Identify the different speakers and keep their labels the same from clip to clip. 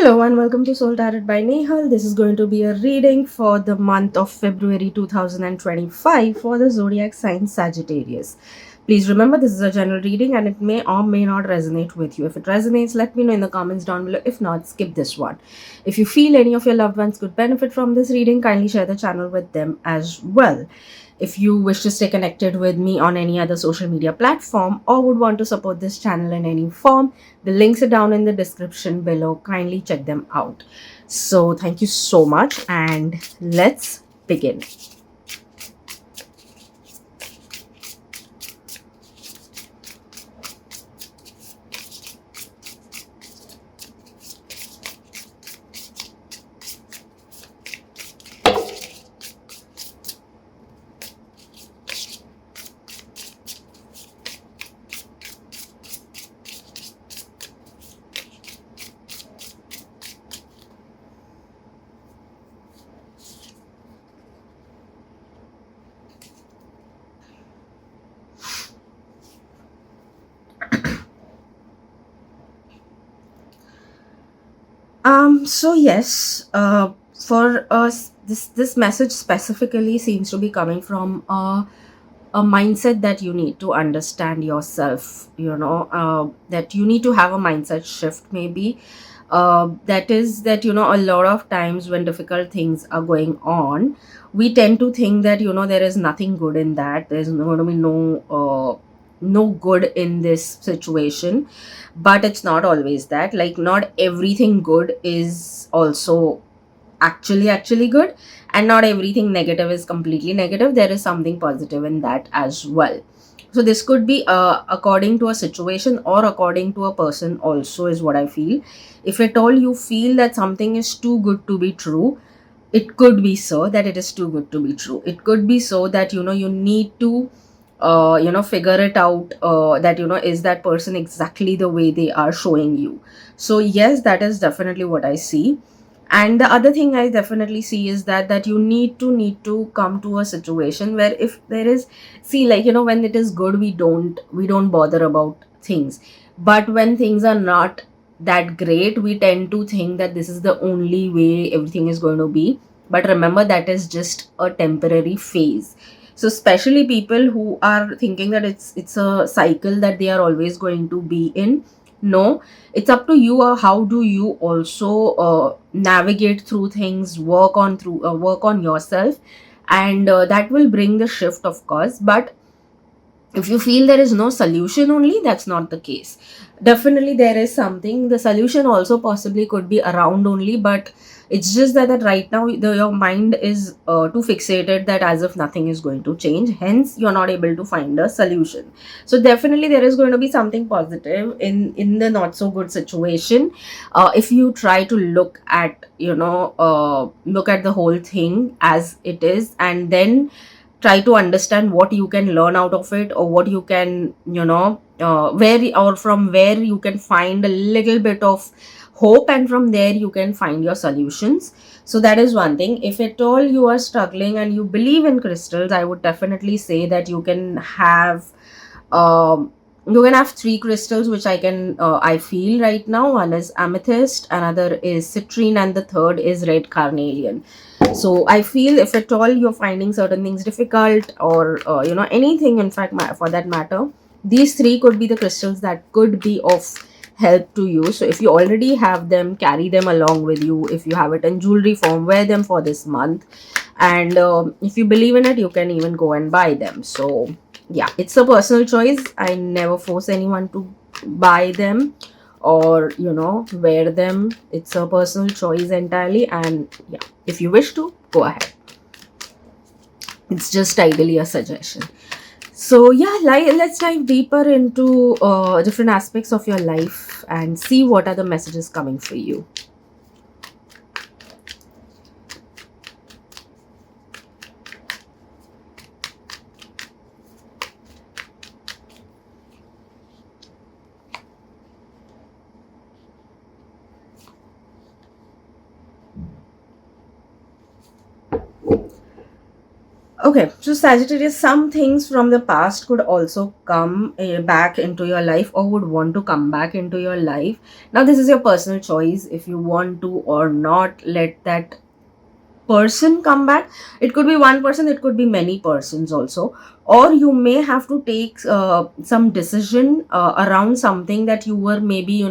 Speaker 1: Hello and welcome to Soul Tarot by Nehal. This is going to be a reading for the month of February 2025 for the zodiac sign Sagittarius. Please remember this is a general reading and it may or may not resonate with you. If it resonates, let me know in the comments down below. If not, skip this one. If you feel any of your loved ones could benefit from this reading, kindly share the channel with them as well. If you wish to stay connected with me on any other social media platform or would want to support this channel in any form, the links are down in the description below. Kindly check them out. So, thank you so much, and let's begin. So yes, for us, this message specifically seems to be coming from a mindset that you need to understand yourself. That you need to have a mindset shift, maybe. That is that a lot of times when difficult things are going on, we tend to think that there is nothing good in that. There's going to be no good in this situation, but it's not always that. Like, not everything good is also actually good, and not everything negative is completely negative. There is something positive in that as well. So this could be according to a situation or according to a person also, is what I feel. If at all you feel that something is too good to be true, it could be so that it is too good to be true. It could be so that you need to figure it out, that is that person exactly the way they are showing you. So yes, that is definitely what I see. And the other thing I definitely see is that you need to come to a situation where, if there is, see, like, when it is good, we don't bother about things. But when things are not that great, we tend to think that this is the only way everything is going to be. But remember, that is just a temporary phase. So especially people who are thinking that it's a cycle that they are always going to be in, no, it's up to you. How do you also navigate through things, work on yourself, and that will bring the shift, of course. But if you feel there is no solution only, that's not the case. Definitely there is something. The solution also possibly could be around only, but it's just that right now your mind is too fixated that as if nothing is going to change, hence you're not able to find a solution. So definitely there is going to be something positive in the not so good situation, if you try to look at the whole thing as it is, and then try to understand what you can learn out of it, or what you can, where or from where you can find a little bit of hope, and from there you can find your solutions. So that is one thing. If at all you are struggling and you believe in crystals, I would definitely say that um you can have three crystals which I feel right now. One is amethyst, another is citrine, and the third is red carnelian. So I feel, if at all you're finding certain things difficult, or anything, in fact, for that matter, these three could be the crystals that could be of help to you. So if you already have them, carry them along with you. If you have it in jewelry form, wear them for this month. And if you believe in it, you can even go and buy them. So yeah, it's a personal choice. I never force anyone to buy them or wear them. It's a personal choice entirely. And yeah, if you wish to, go ahead. It's just ideally a suggestion. So yeah, let's dive deeper into different aspects of your life and see what are the messages coming for you. Okay, so Sagittarius, some things from the past could also come back into your life or would want to come back into your life. Now, this is your personal choice if you want to or not let that person come back. It could be one person, it could be many persons also, or you may have to take some decision around something that you were maybe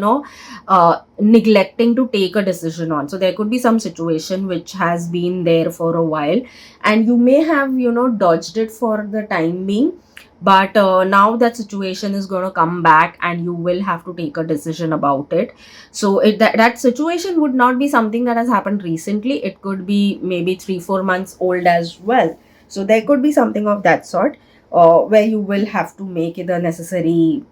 Speaker 1: neglecting to take a decision on. So there could be some situation which has been there for a while, and you may have dodged it for the time being, but now that situation is going to come back and you will have to take a decision about it. So that situation would not be something that has happened recently. It could be maybe 3-4 months old as well. So there could be something of that sort, where you will have to make the necessary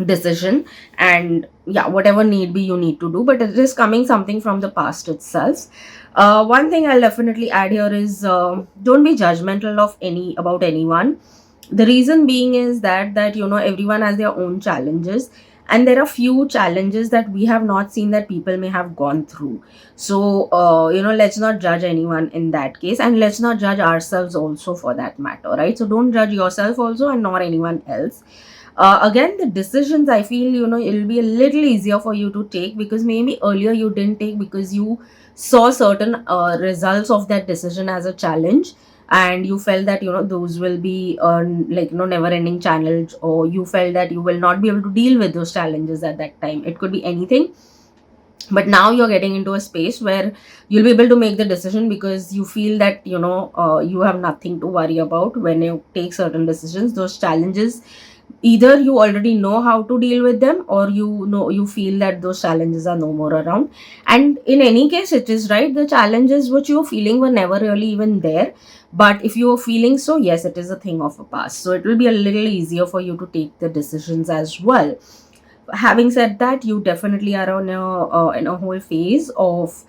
Speaker 1: decision, and yeah, whatever need be you need to do, but it is coming something from the past itself. One thing I'll definitely add here is, don't be judgmental of any about anyone. The reason being is that everyone has their own challenges, and there are few challenges that we have not seen that people may have gone through. So let's not judge anyone in that case, and let's not judge ourselves also for that matter, right? So don't judge yourself also, and nor anyone else. Again, the decisions, I feel it'll be a little easier for you to take, because maybe earlier you didn't take because you saw certain results of that decision as a challenge, and you felt that those will be like never ending challenge, or you felt that you will not be able to deal with those challenges at that time. It could be anything, but now you're getting into a space where you'll be able to make the decision, because you feel that you have nothing to worry about when you take certain decisions. Those challenges, either you already know how to deal with them, or you feel that those challenges are no more around. And in any case, it is right, the challenges which you're feeling were never really even there. But if you're feeling so, yes, it is a thing of a past, so it will be a little easier for you to take the decisions as well. Having said that, you definitely are on a whole phase of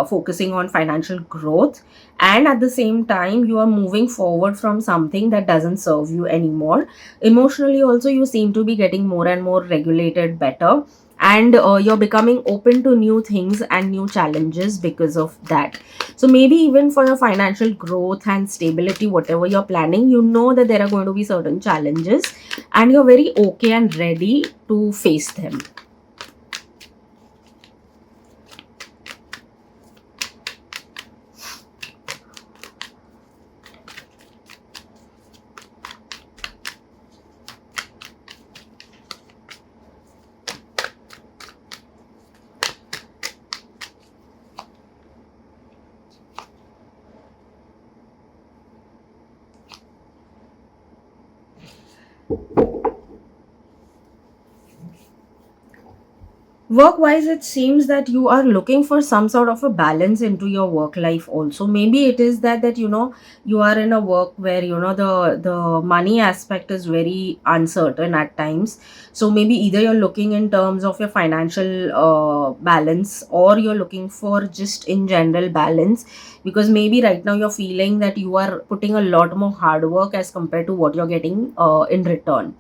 Speaker 1: focusing on financial growth, and at the same time you are moving forward from something that doesn't serve you anymore. Emotionally also, you seem to be getting more and more regulated better, and you're becoming open to new things and new challenges because of that. So maybe even for your financial growth and stability, whatever you're planning, you know that there are going to be certain challenges, and you're very okay and ready to face them. Work wise, it seems that you are looking for some sort of a balance into your work life also. Maybe it is that you are in a work where the money aspect is very uncertain at times. So maybe either you're looking in terms of your financial balance, or you're looking for just in general balance, because maybe right now you're feeling that you are putting a lot more hard work as compared to what you're getting in return.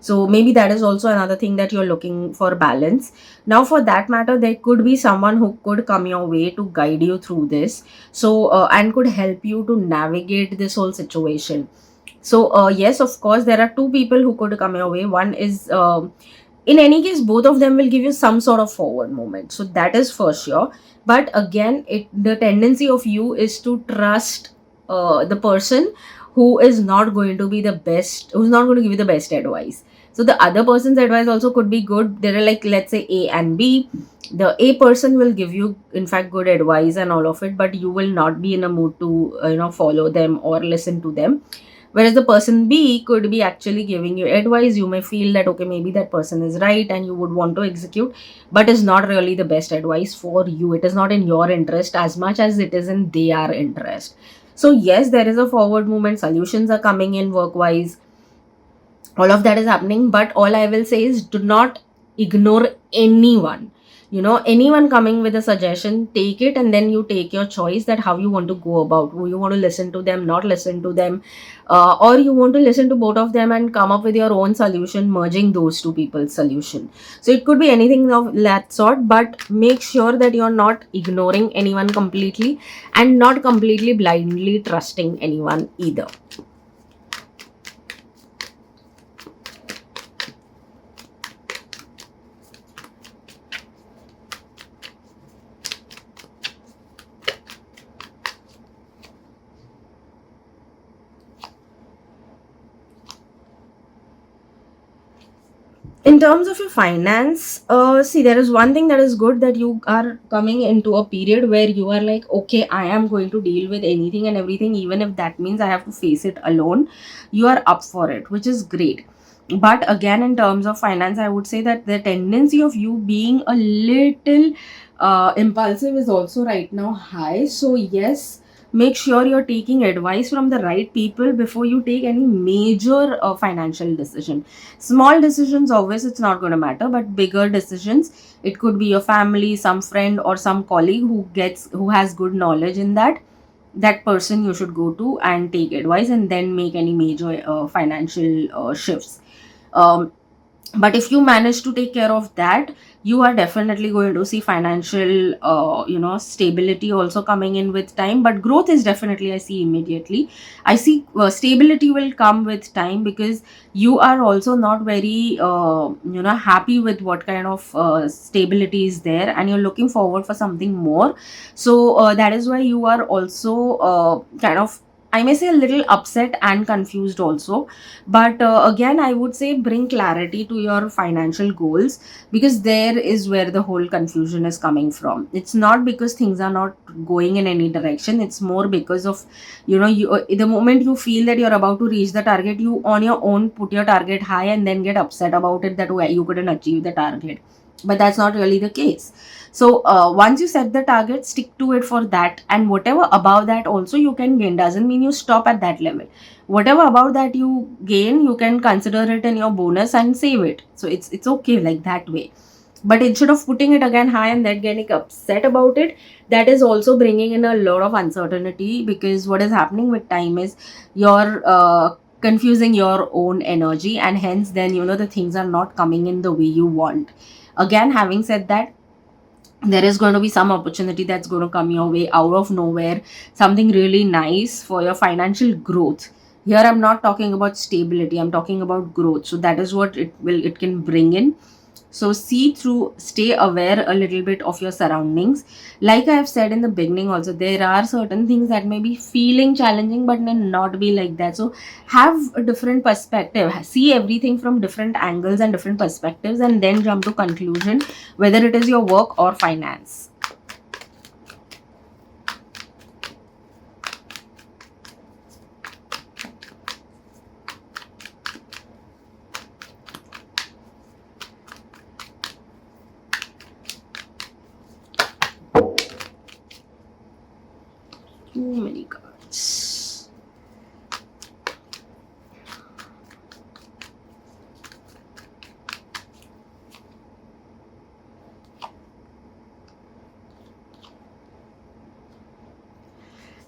Speaker 1: So maybe that is also another thing, that you're looking for balance. Now, for that matter, there could be someone who could come your way to guide you through this, so and could help you to navigate this whole situation. So yes, of course, there are two people who could come your way. One is, in any case, both of them will give you some sort of forward movement, so that is for sure. But again, the tendency of you is to trust the person who is not going to be the best, who's not going to give you the best advice. So the other person's advice also could be good. There are, like, let's say, A and B. The A person will give you, in fact, good advice and all of it, but you will not be in a mood to follow them or listen to them. Whereas the person B could be actually giving you advice. You may feel that, okay, maybe that person is right and you would want to execute, but it's not really the best advice for you. It is not in your interest as much as it is in their interest. So yes, there is a forward movement. Solutions are coming in work wise. All of that is happening, but all I will say is, do not ignore anyone. Anyone coming with a suggestion, take it, and then you take your choice that how you want to go about. Who you want to listen to them, not listen to them, or you want to listen to both of them and come up with your own solution, merging those two people's solution. So it could be anything of that sort, but make sure that you're not ignoring anyone completely and not completely blindly trusting anyone either. In terms of your finance, see, there is one thing that is good, that you are coming into a period where you are like, okay, I am going to deal with anything and everything, even if that means I have to face it alone. You are up for it, which is great. But again, in terms of finance, I would say that the tendency of you being a little impulsive is also right now high. So yes, make sure you're taking advice from the right people before you take any major financial decision. Small decisions, always it's not going to matter, but bigger decisions, it could be your family, some friend, or some colleague who has good knowledge in that person you should go to and take advice, and then make any major financial shifts. um, but if you manage to take care of that, you are definitely going to see financial stability also coming in with time. But growth is definitely, I see immediately. I see stability will come with time, because you are also not very happy with what kind of stability is there, and you're looking forward for something more. So that is why you are also kind of, I may say, a little upset and confused also. But again, I would say bring clarity to your financial goals, because there is where the whole confusion is coming from. It's not because things are not going in any direction, it's more because of, the moment you feel that you're about to reach the target, you on your own put your target high and then get upset about it, that you couldn't achieve the target. But that's not really the case. So once you set the target, stick to it for that, and whatever above that also you can gain. Doesn't mean you stop at that level. Whatever about that you gain, you can consider it in your bonus and save it. So it's okay like that way. But instead of putting it again high and then getting upset about it, that is also bringing in a lot of uncertainty, because what is happening with time is you're confusing your own energy, and hence then the things are not coming in the way you want. Again, having said that, there is going to be some opportunity that's going to come your way out of nowhere, something really nice for your financial growth. Here I'm not talking about stability, I'm talking about growth. So that is what it can bring in. So see through, stay aware a little bit of your surroundings. Like I have said in the beginning also, there are certain things that may be feeling challenging but may not be like that. So have a different perspective, see everything from different angles and different perspectives, and then jump to conclusion, whether it is your work or finance. Too many cards.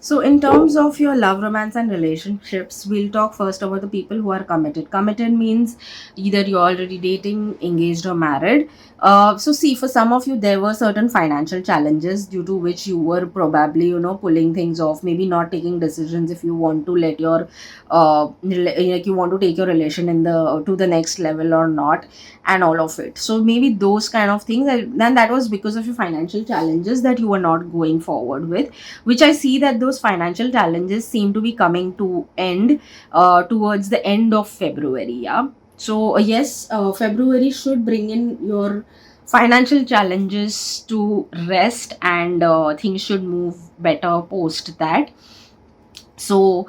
Speaker 1: So, in terms of your love, romance, and relationships, we'll talk first about the people who are committed. Committed means either you're already dating, engaged, or married. So, see, for some of you, there were certain financial challenges due to which you were probably, pulling things off, maybe not taking decisions if you want to let your, like you want to take your relation in the to the next level or not, and all of it. So, maybe those kind of things, then that was because of your financial challenges that you were not going forward with, which I see that those financial challenges seem to be coming to end towards the end of February. Yeah. So yes, February should bring in your financial challenges to rest, and things should move better post that. So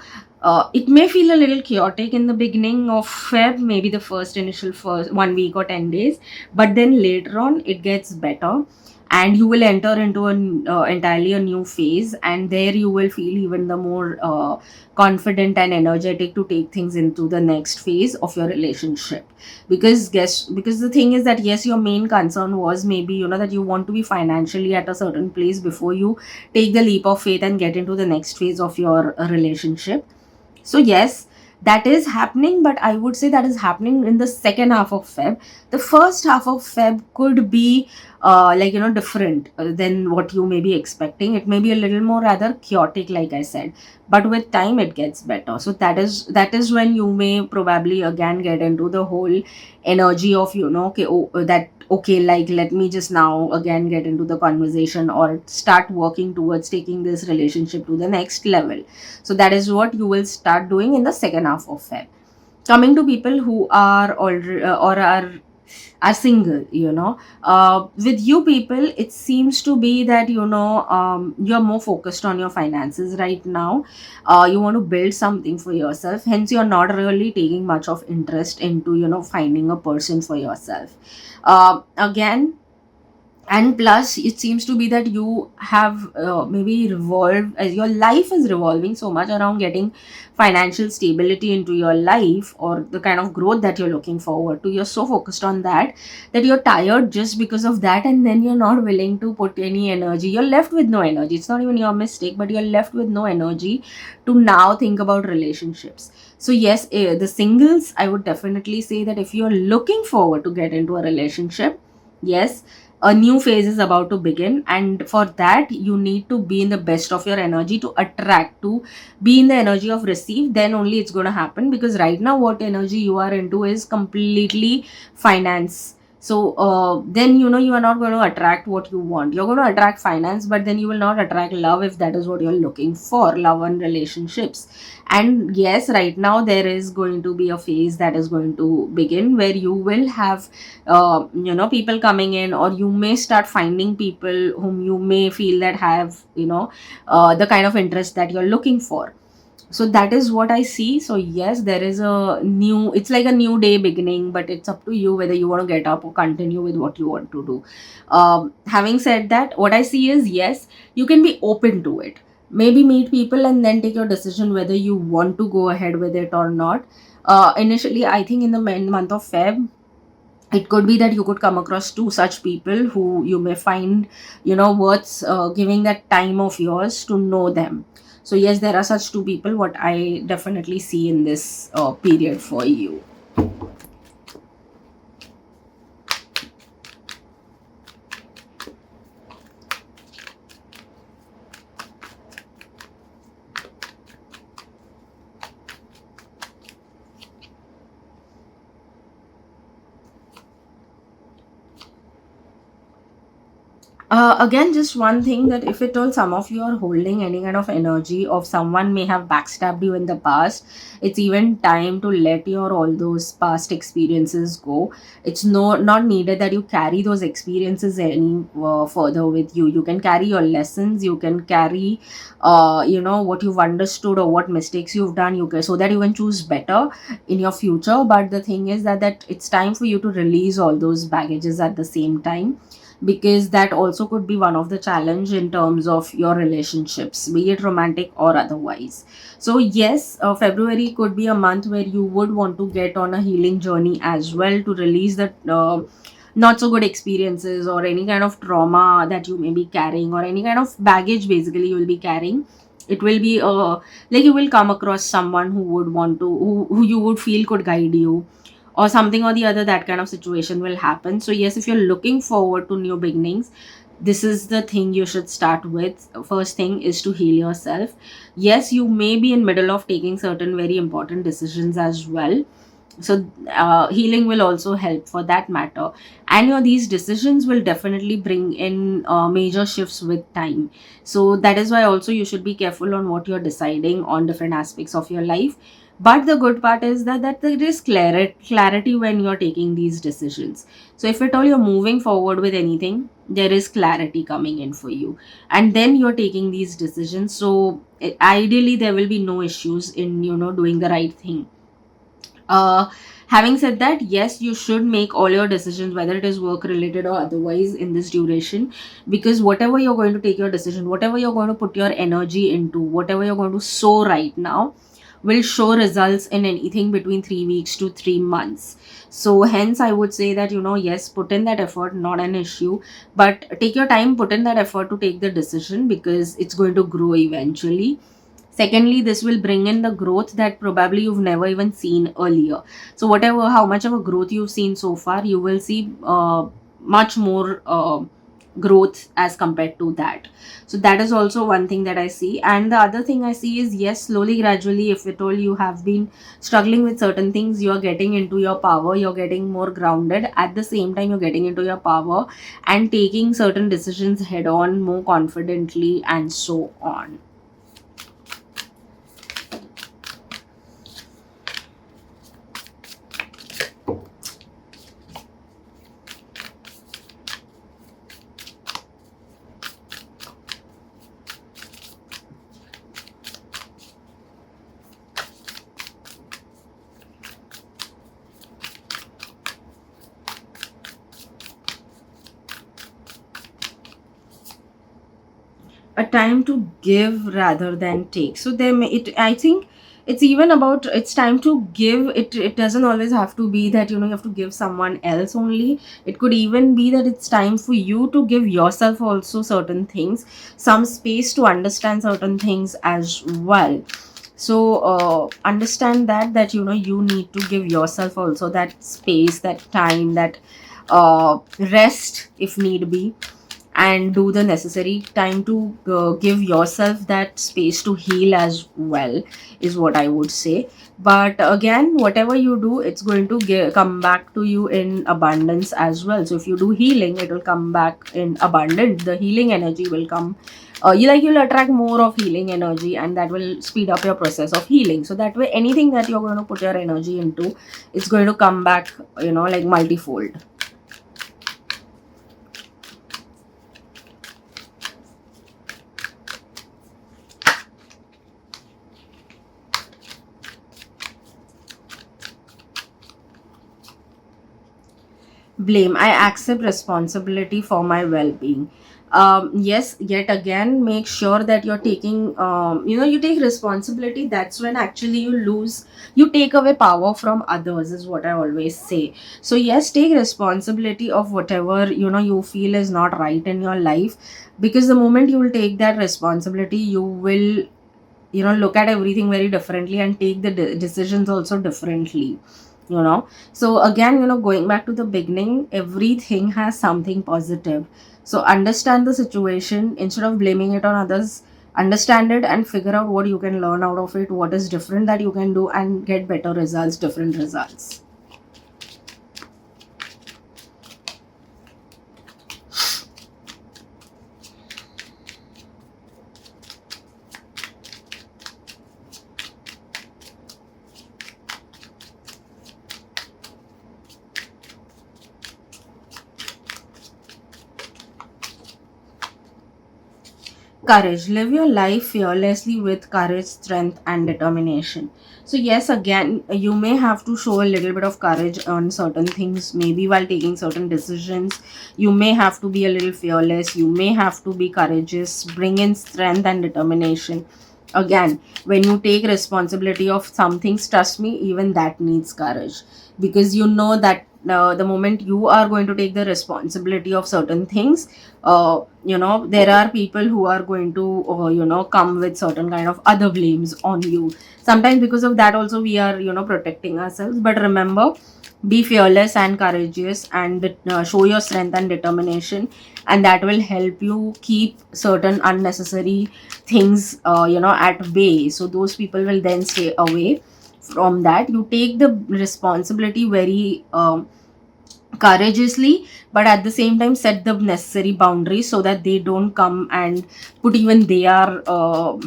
Speaker 1: it may feel a little chaotic in the beginning of Feb, maybe the first 1 week or 10 days, but then later on it gets better. and you will enter into an entirely a new phase, and there you will feel even the more confident and energetic to take things into the next phase of your relationship. Because the thing is that yes, your main concern was maybe, that you want to be financially at a certain place before you take the leap of faith and get into the next phase of your relationship. So yes, that is happening, but I would say that is happening in the second half of Feb. The first half of Feb could be different than what you may be expecting. It may be a little more rather chaotic, like I said, but with time it gets better. So that is when you may probably again get into the whole energy of, okay, okay, like let me just now again get into the conversation or start working towards taking this relationship to the next level. So that is what you will start doing in the second half of Feb. Coming to people who are already or are single, with you people, it seems to be that you're more focused on your finances right now. You want to build something for yourself, hence you're not really taking much of interest into finding a person for yourself. Again, and plus it seems to be that you have maybe revolved as your life is revolving so much around getting financial stability into your life, or the kind of growth that you're looking forward to. You're so focused on that that you're tired just because of that, and then you're not willing to put any energy. You're left with no energy. It's not even your mistake, but you're left with no energy to now think about relationships. So yes, the singles, I would definitely say that if you're looking forward to get into a relationship, yes, a new phase is about to begin, and for that you need to be in the best of your energy to attract, to be in the energy of receive. Then only it's going to happen, because right now what energy you are into is completely finance. So then you are not going to attract what you want. You're going to attract finance, but then you will not attract love, if that is what you're looking for, love and relationships. And yes, right now there is going to be a phase that is going to begin where you will have people coming in, or you may start finding people whom you may feel that have the kind of interest that you're looking for. So that is what I see. So yes, there is it's like a new day beginning, but it's up to you whether you want to get up or continue with what you want to do. Having said that, what I see is, yes, you can be open to it. Maybe meet people and then take your decision whether you want to go ahead with it or not. Initially, I think in the month of Feb, it could be that you could come across two such people who you may find worth giving that time of yours to know them. So yes, there are such two people what I definitely see in this period for you. Again, just one thing, that if at all some of you are holding any kind of energy of someone may have backstabbed you in the past, it's even time to let your all those past experiences go. It's not needed that you carry those experiences any further with you. You can carry your lessons. You can carry, what you've understood or what mistakes you've done. So that you can choose better in your future. But the thing is that it's time for you to release all those baggages at the same time, because that also could be one of the challenge in terms of your relationships, be it romantic or otherwise. So yes, February could be a month where you would want to get on a healing journey as well, to release the not so good experiences or any kind of trauma that you may be carrying, or any kind of baggage basically you will be carrying. It will be like you will come across someone who would want to, who you would feel could guide you, or something or the other. That kind of situation will happen. So yes, if you're looking forward to new beginnings, this is the thing you should start with. First thing is to heal yourself. Yes, you may be in middle of taking certain very important decisions as well. So healing will also help for that matter, and these decisions will definitely bring in major shifts with time. So that is why also you should be careful on what you're deciding on different aspects of your life. But the good part is that there is clarity when you're taking these decisions. So if at all you're moving forward with anything, there is clarity coming in for you, and then you're taking these decisions. So ideally there will be no issues in doing the right thing. uh Having said that, yes, you should make all your decisions, whether it is work related or otherwise, in this duration, because whatever you're going to take your decision, whatever you're going to put your energy into, whatever you're going to sow right now, will show results in anything between 3 weeks to 3 months. So hence I would say that, yes, put in that effort, not an issue, but take your time, put in that effort to take the decision, because it's going to grow eventually. Secondly, this will bring in the growth that probably you've never even seen earlier. So whatever, how much of a growth you've seen so far, you will see much more growth as compared to that. So that is also one thing that I see. And the other thing I see is, yes, slowly, gradually, if at all you have been struggling with certain things, you're getting into your power, you're getting more grounded. At the same time, you're getting into your power and taking certain decisions head on more confidently, and so on. A time to give rather than take. So there may it I think it's even about, it's time to give. It doesn't always have to be that you have to give someone else only. It could even be that it's time for you to give yourself also certain things, some space to understand certain things as well. So understand that you need to give yourself also that space, that time, that rest if need be, and do the necessary time to give yourself that space to heal as well, is what I would say. But again, whatever you do, it's going to come back to you in abundance as well. So if you do healing, it will come back in abundance. The healing energy will come, you'll attract more of healing energy, and that will speed up your process of healing. So that way, anything that you're going to put your energy into, it's going to come back, like multifold. Blame. I accept responsibility for my well-being. Yes, yet again, make sure that you're taking, you take responsibility. That's when actually you take away power from others, is what I always say. So yes, take responsibility of whatever you feel is not right in your life, because the moment you will take that responsibility, you will look at everything very differently and take the decisions also differently. So again, going back to the beginning, everything has something positive. So understand the situation instead of blaming it on others. Understand it and figure out what you can learn out of it, what is different that you can do, and get better results, different results. Courage. Live your life fearlessly with courage, strength, and determination. So yes, again, you may have to show a little bit of courage on certain things, maybe while taking certain decisions. You may have to be a little fearless, you may have to be courageous, bring in strength and determination. Again, when you take responsibility of some things, trust me, even that needs courage, because you know that the moment you are going to take the responsibility of certain things, there are people who are going to come with certain kind of other blames on you. Sometimes because of that also, we are protecting ourselves. But remember, be fearless and courageous, and show your strength and determination, and that will help you keep certain unnecessary things at bay. So those people will then stay away from that. You take the responsibility very courageously, but at the same time set the necessary boundaries so that they don't come and put even their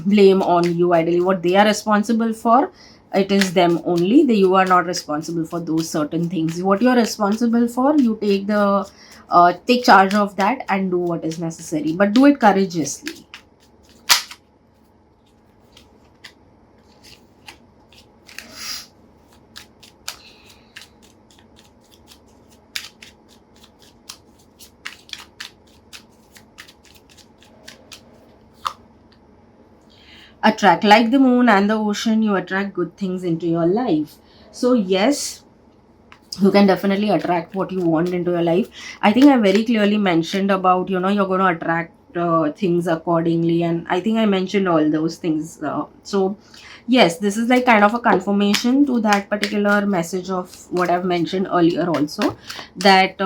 Speaker 1: blame on you. Ideally, what they are responsible for, it is them only. You are not responsible for those certain things. What you are responsible for, you take charge of that and do what is necessary, but do it courageously. attract. Like the moon and the ocean, you attract good things into your life. So yes, you can definitely attract what you want into your life. I think I very clearly mentioned about, you're going to attract things accordingly, and I think I mentioned all those things. So yes, this is like kind of a confirmation to that particular message of what I've mentioned earlier also, that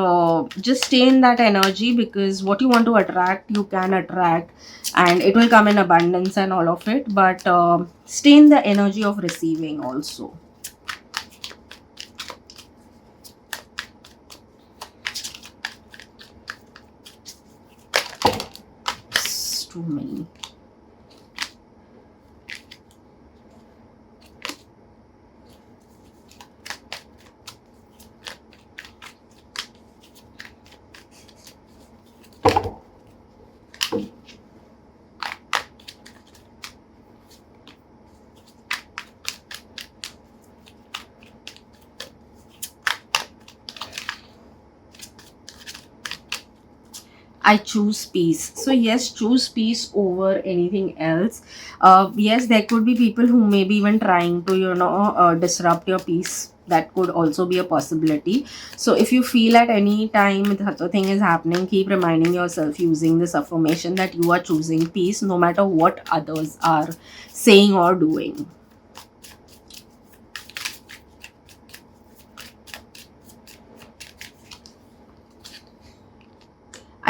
Speaker 1: just stay in that energy, because what you want to attract, you can attract, and it will come in abundance and all of it. But stay in the energy of receiving also. It's too many. I choose peace. So yes, choose peace over anything else. Yes, there could be people who may be even trying to, disrupt your peace. That could also be a possibility. So if you feel at any time such a thing is happening, keep reminding yourself using this affirmation that you are choosing peace no matter what others are saying or doing.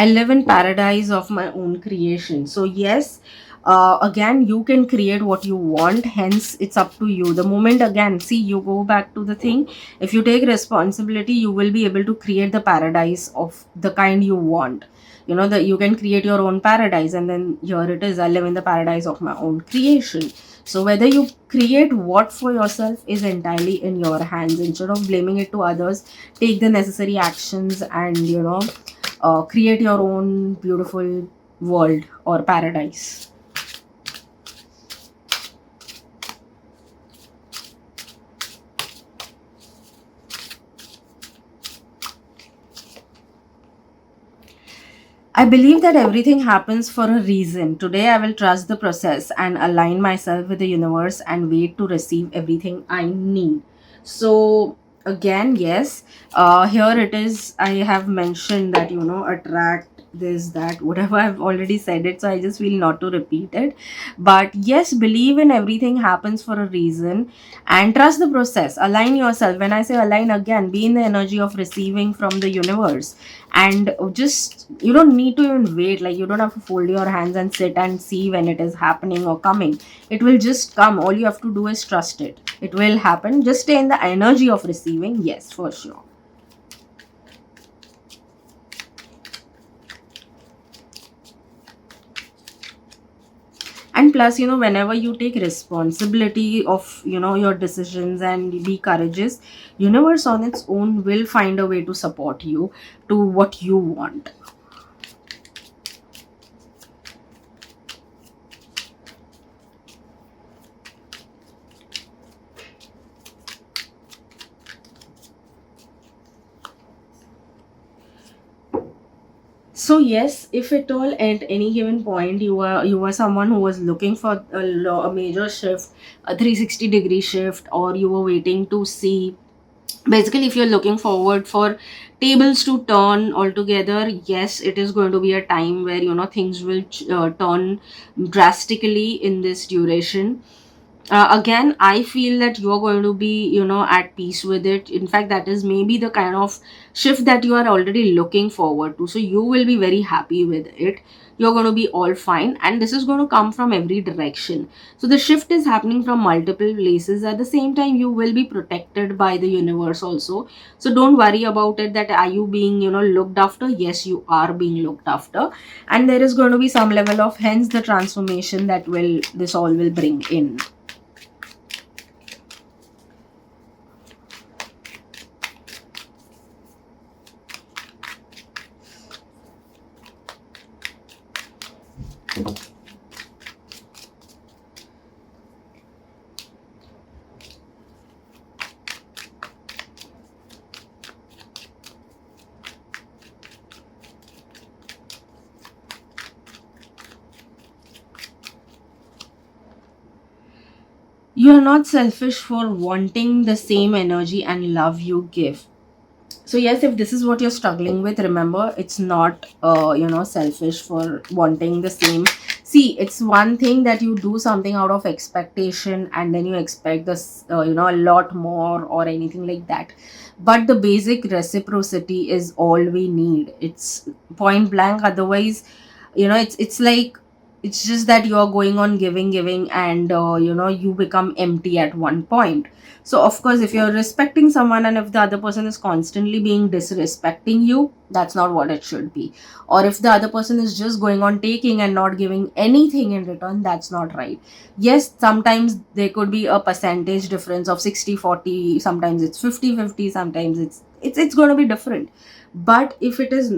Speaker 1: I live in paradise of my own creation. So yes, again, you can create what you want. Hence, it's up to you. The moment, again, see, you go back to the thing. If you take responsibility, you will be able to create the paradise of the kind you want. You know that you can create your own paradise, and then here it is. I live in the paradise of my own creation. So whether you create what for yourself is entirely in your hands. Instead of blaming it to others, take the necessary actions and create your own beautiful world or paradise. I believe that everything happens for a reason. Today, I will trust the process and align myself with the universe and wait to receive everything I need. So, again, yes, here it is. I have mentioned that, attract this, that, whatever. I've already said it. So, I just feel not to repeat it. But yes, believe in everything happens for a reason and trust the process. Align yourself. When I say align, again, be in the energy of receiving from the universe, and just you don't need to even wait. Like, you don't have to fold your hands and sit and see when it is happening or coming. It will just come. All you have to do is trust it. It will happen. Just stay in the energy of receiving. Yes, for sure. And plus, whenever you take responsibility of, your decisions and be courageous, universe on its own will find a way to support you to what you want. So yes, if at all at any given point you were someone who was looking for a major shift, a 360-degree shift, or you were waiting to see, basically if you're looking forward for tables to turn altogether, yes, it is going to be a time where things will turn drastically in this duration. Again, I feel that you are going to be at peace with it. In fact, that is maybe the kind of shift that you are already looking forward to, so you will be very happy with it. You're going to be all fine, and this is going to come from every direction. So the shift is happening from multiple places. At the same time, you will be protected by the universe also. So don't worry about it, that are you being looked after. Yes, you are being looked after, and there is going to be some level of, hence, the transformation that will this all will bring in. You're not selfish for wanting the same energy and love you give. So yes, if this is what you're struggling with, remember, it's not selfish for wanting the same. See, it's one thing that you do something out of expectation and then you expect this a lot more or anything like that, but the basic reciprocity is all we need. It's point blank. Otherwise, it's like, it's just that you're going on giving and you become empty at one point. So of course, if you're respecting someone and if the other person is constantly being disrespecting you, that's not what it should be. Or if the other person is just going on taking and not giving anything in return, that's not right. Yes, sometimes there could be a percentage difference of 60-40, sometimes it's 50-50, sometimes it's going to be different. But if it is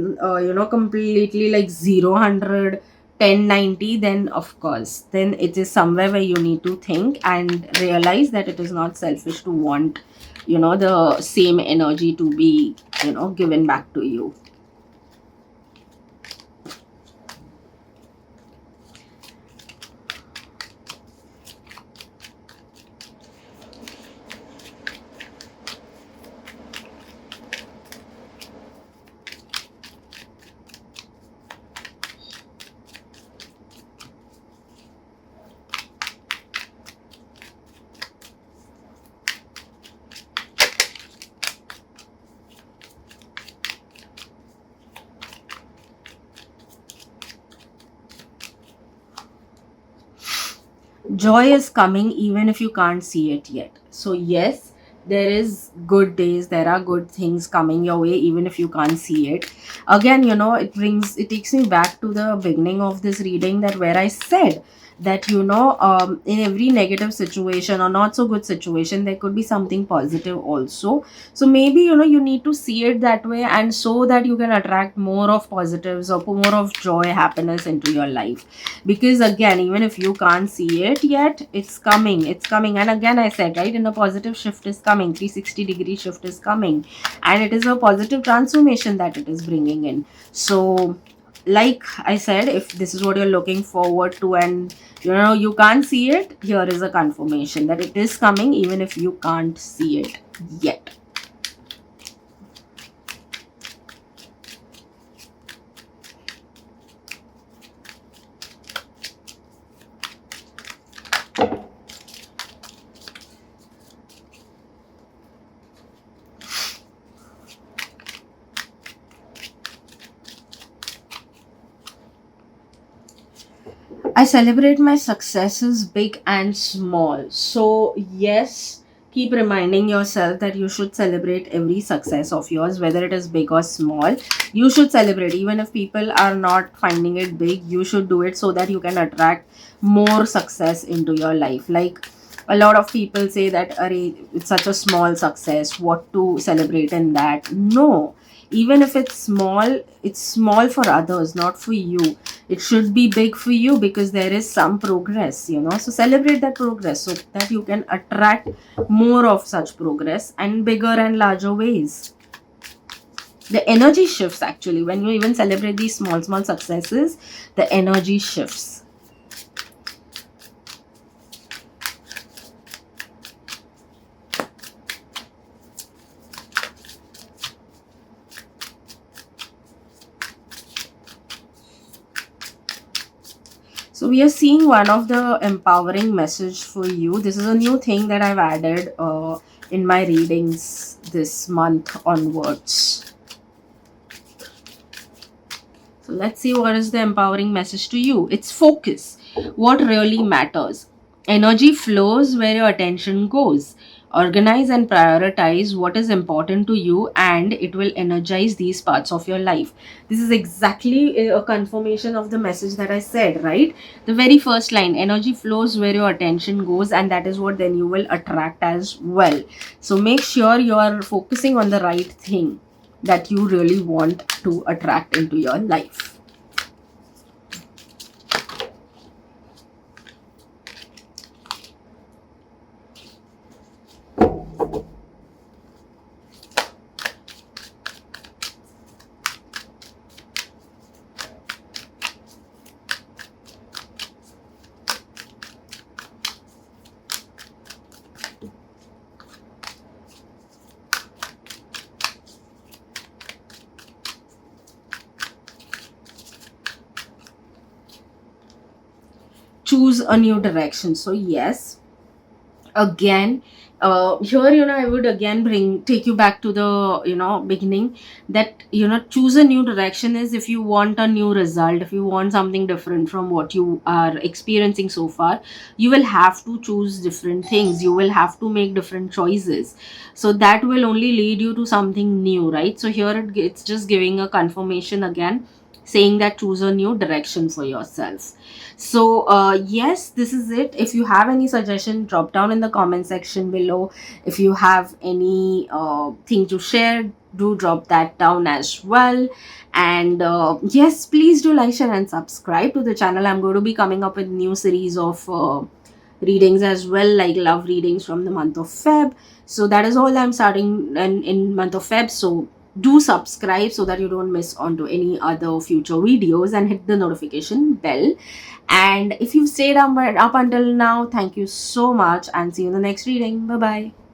Speaker 1: completely like 0-100, 10-90, then of course, then it is somewhere where you need to think and realize that it is not selfish to want the same energy to be given back to you. Joy is coming even if you can't see it yet. So yes, there is good days, there are good things coming your way even if you can't see it. Again, it takes me back to the beginning of this reading, that where I said that in every negative situation or not so good situation, there could be something positive also. So maybe you need to see it that way, and so that you can attract more of positives or more of joy, happiness into your life. Because again, even if you can't see it yet, it's coming. And again, I said, right, in a positive shift is coming, 360-degree shift is coming, and it is a positive transformation that it is bringing in. So like I said, if this is what you're looking forward to and you can't see it, here is a confirmation that it is coming even if you can't see it yet. I celebrate my successes, big and small. So, yes, keep reminding yourself that you should celebrate every success of yours, whether it is big or small. You should celebrate, even if people are not finding it big, you should do it so that you can attract more success into your life. Like, a lot of people say that, "Arey, it's such a small success, what to celebrate in that?" No, even if it's small for others, not for you. It should be big for you because there is some progress. So celebrate that progress so that you can attract more of such progress and bigger and larger ways. The energy shifts actually when you even celebrate these small successes. The energy shifts. So we are seeing one of the empowering message for you. This is a new thing that I've added in my readings this month onwards. So let's see what is the empowering message to you. It's focus. What really matters. Energy flows where your attention goes. Organize and prioritize what is important to you, and it will energize these parts of your life. This is exactly a confirmation of the message that I said, right? The very first line, energy flows where your attention goes, and that is what then you will attract as well. So make sure you are focusing on the right thing that you really want to attract into your life. choose a new direction. So yes, again, here, I would again take you back to the, beginning, that, choose a new direction is if you want a new result, if you want something different from what you are experiencing so far, you will have to choose different things, you will have to make different choices. So that will only lead you to something new, right? So here it's just giving a confirmation again, saying that choose a new direction for yourself. So yes, this is it. If you have any suggestion, drop down in the comment section below. If you have any thing to share, do drop that down as well. And yes, please do like, share and subscribe to the channel. I'm going to be coming up with new series of readings as well, like love readings from the month of Feb. So that is all I'm starting in month of Feb. So do subscribe so that you don't miss onto any other future videos, and hit the notification bell. And if you've stayed up until now, thank you so much, and see you in the next reading. Bye bye.